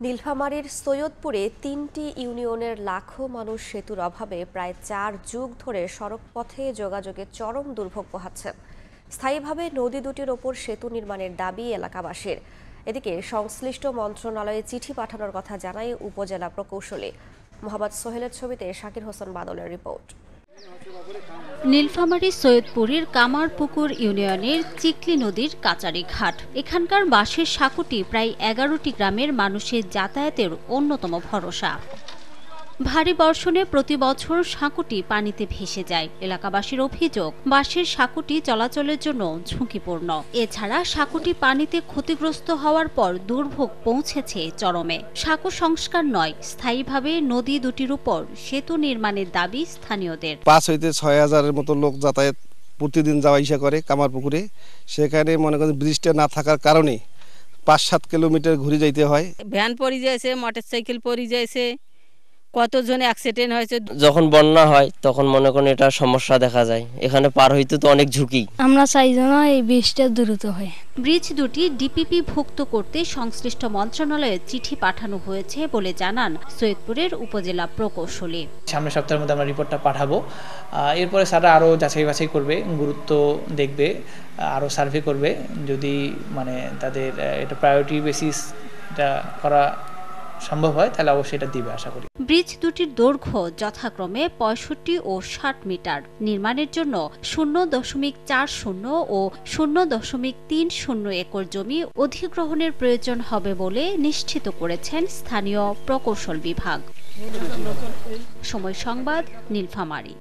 নীলফামারীর সৈয়দপুরে ৩টি ইউনিয়নের লাখো মানুষ সেতুর অভাবে প্রায় ৪ যুগ ধরে সড়কপথে যোগাযোগে চরম দুর্ভোগ পোহাচ্ছেন। স্থায়ীভাবে নদী দুটির ওপর সেতু নির্মাণের দাবি এলাকাবাসীর। এদিকে সংশ্লিষ্ট মন্ত্রণালয়ে চিঠি পাঠানোর কথা জানায় উপজেলা প্রকৌশলী। মোহাম্মদ সোহেলের ছবিতে শাকির হোসেন বাদলের রিপোর্ট। নীলফামারী সৈয়দপুরের কামারপুকুর ইউনিয়নের চিকলি নদীর কাচারি ঘাট। এখানকার বাঁশের সাঁকোটি প্রায় ১১টি গ্রামের মানুষের যাতায়াতের অন্যতম ভরসা। ভারী বর্ষণে প্রতি বছর সাঁকোটি পানিতে ভেসে যায়। এলাকাবাসীর অভিযোগ, বাঁশের সাঁকোটি চলাচলের জন্য ঝুঁকিপূর্ণ। এছাড়া সাঁকোটি পানিতে ক্ষতিগ্রস্ত হওয়ার পর দুর্ভোগ পৌঁছেছে চরমে। সাঁকো সংস্কার নয়, স্থায়ীভাবে নদী দুটির উপর সেতু নির্মাণের দাবি স্থানীয়দের। ৫ হইতে ৬,০০০-এর মতো লোক যাতায়াত প্রতিদিন যাওয়া আসা করে কামারপুকুরে। সেখানে মনে করেন ব্রিজটা না থাকার কারণে ৫-৭ কিলোমিটার ঘুরে যাইতে হয়। ভ্যান পড়ে যাইছে, মোটরসাইকেল পড়ে যাইছে, কতজন অ্যাক্সিডেন্ট হয়েছে। যখন বন্যা হয় তখন মনে করেন এটা সমস্যা দেখা যায়। এখানে পার হইতে তো অনেক ঝুঁকি। আমরা চাই যেন এই ব্রিজটা দ্রুত হয়। ব্রিজ দুটি ডিপিপি ভুক্ত করতে সংশ্লিষ্ট মন্ত্রণালয়ে চিঠি পাঠানো হয়েছে বলে জানান সৈয়দপুরের উপজেলা প্রকৌশলী। সামনের সপ্তাহের মধ্যে আমরা রিপোর্টটা পাঠাবো। এরপরে স্যাররা আরও যাচাই বাছাই করবে, গুরুত্ব দেখবে, আরও সার্ভে করবে। যদি তাদের এটা প্রায়োরিটি বেসিস এটা করা সম্ভব হয় তাহলে অবশ্যই এটা দিবে আশা করি। ব্রিজ দুটির দৈর্ঘ্য যথাক্রমে ৬৫ ও ৬০ মিটার। নির্মাণের জন্য ০.৪০ ও ০.৩০ একর জমি অধিগ্রহণের প্রয়োজন হবে বলে নিশ্চিত করেছেন স্থানীয় প্রকৌশল বিভাগ। সময় সংবাদ, নীলফামারী।